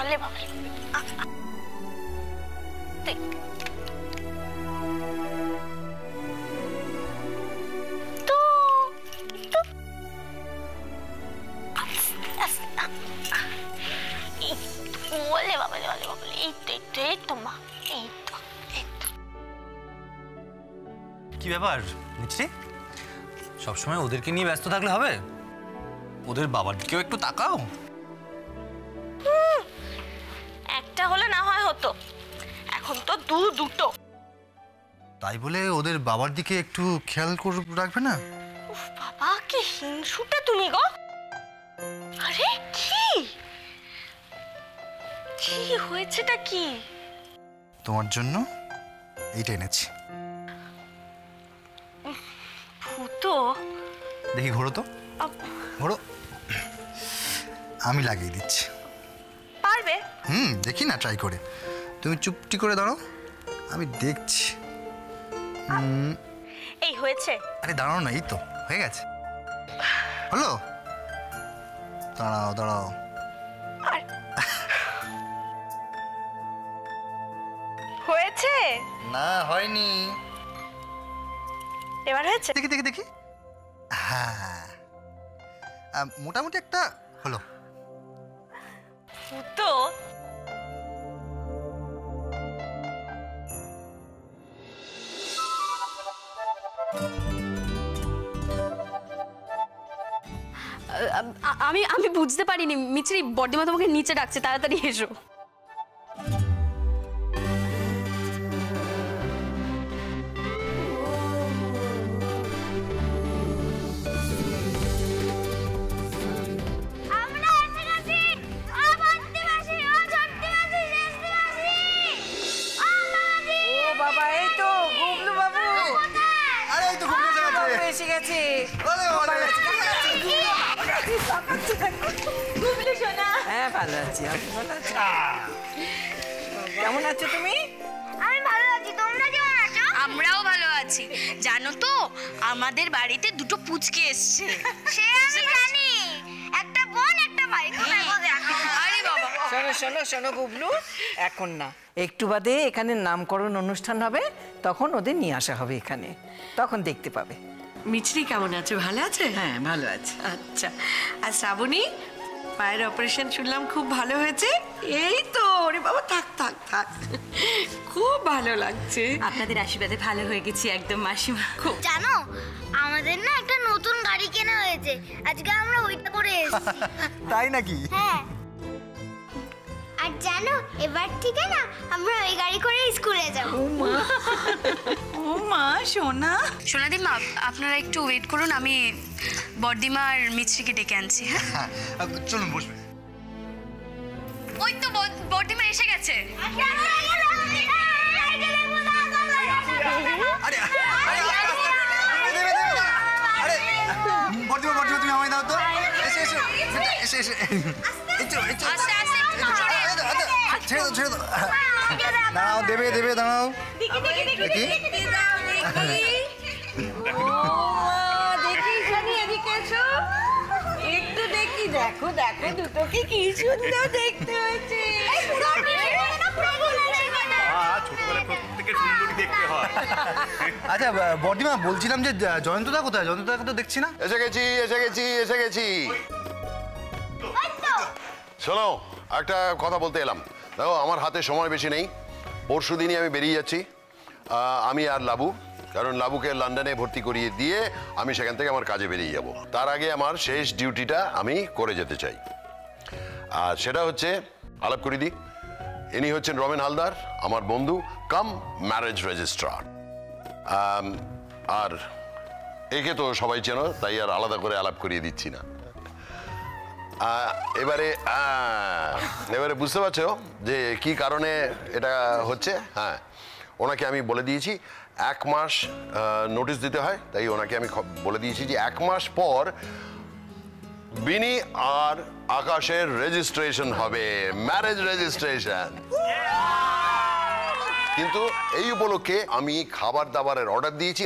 ওলে বাবা ওলে বাবা এই তো মা এই তো কি ব্যাপার মিছরি সবসময় ওদেরকে নিয়ে ব্যস্ত থাকলে হবে ওদের বাবার দিকেও একটু তাকাও একটা হলে না হয় হতো এখন তো দুটো তাই বলে ওদের বাবার দিকে একটু খেয়াল করে রাখবে না? উফ বাবা কি হিংসুটে তুমি গো আরে কি কি হয়েছেটা কি তোমার জন্য এইটা এনেছি ভূতো দেখি ঘোরো তো ঘোরো আমি লাগিয়ে দিচ্ছি পারবে দেখি না ট্রাই করে তুমি চুপটি করে দাঁড়াও আমি দেখছি এই হয়েছে আরে দাঁড়াও না এই তো হয়ে গেছে হলো দাঁড়াও দাঁড়াও হয়েছে না হয়নি এবার হয়েছে দেখি দেখি দেখি হ্যাঁ মোটামুটি একটা হলো ভূতো আমি বুঝতে পারিনি মিছরি বড়দিমা তোমাকে নিচে ডাকছে তাড়াতাড়ি এসো হ্যাঁ ভালো আছি কেমন আছো তুমি? আমি ভালো আছি তোমরা কেমন আছো আমরাও ভালো আছি জানো তো আমাদের বাড়িতে দুটো পুচকে এসেছে সে আমি জানি একটা বোন একটা ভাই কোথায় কোথায় আরে বাবা শোনো শোনো শোনো গুবলু এখন না একটু বাদে এখানে নামকরণ অনুষ্ঠান হবে তখন ওদের নিয়ে আসা হবে এখানে তখন দেখতে পাবে মিছরি কেমন আছে ভালো আছে হ্যাঁ ভালো আছে আচ্ছা আর শ্রাবণী পায়ের অপারেশন শুনলাম খুব ভালো হয়েছে এই তো ওরে বাবা থাক থাক থাক খুব ভালো লাগছে আপনাদের আশীর্বাদে ভালো হয়ে গেছি একদম মাসিমা খুব জানো আমাদের না একটা নতুন গাড়ি কেনা হয়েছে আজকে আমরা ওইটা করে এসেছি তাই নাকি হ্যাঁ আর জানো এবার থেকে না আমরা ওই গাড়ি করে স্কুলে যাব ও মা সোনা সোনাদি মা আপনারা একটু ওয়েট করুন আমি বড়দিমা আর মিছরিকে ডেকে আনছি হ্যাঁ চলুন বসবে ওই তো বড়দিমা এসে গেছে বর্তিমা বর্তিমা তুমি আমায় দাও তো এসে এসে এসে এসে আস্তে আস্তে ছেড়ে দাও ছেড়ে দাও দাঁড়াও দেবে দেবে দাঁড়াও দেখি একটু দেখি দেখো দেখো দুটোকে কি সুন্দর দেখতে হয়েছে আচ্ছা বর্দিমা বলছিলাম যে জয়ন্তদা কোথায় জয়ন্তদাকে তো দেখছি না এসে গেছি এসে গেছি এসে গেছি শোনো একটা কথা বলতে এলাম দেখো আমার হাতে সময় বেশি নেই পরশু দিনই আমি বেরিয়ে যাচ্ছি আমি আর লাবু কারণ লাবুকে লন্ডনে ভর্তি করিয়ে দিয়ে আমি সেখান থেকে আমার কাজে বেরিয়ে যাব তার আগে আমার শেষ ডিউটিটা আমি করে যেতে চাই আর সেটা হচ্ছে আলাপ করে দিই ইনি হচ্ছেন রমেন হালদার আমার বন্ধু কাম ম্যারেজ রেজিস্ট্রার আর একে তো সবাই চেনো তাই আর আলাদা করে আলাপ করিয়ে দিচ্ছি না এবারে বুঝতে পারছো যে কি কারণে এটা হচ্ছে হ্যাঁ ওনাকে আমি বলে দিয়েছি 1 মাস নোটিশ দিতে হয় তাই ওনাকে আমি বলে দিয়েছি যে 1 মাস পর বিনি আর আকাশের রেজিস্ট্রেশন হবে ম্যারেজ রেজিস্ট্রেশন কিন্তু এই উপলক্ষে আমি খাবার দাবারের অর্ডার দিয়েছি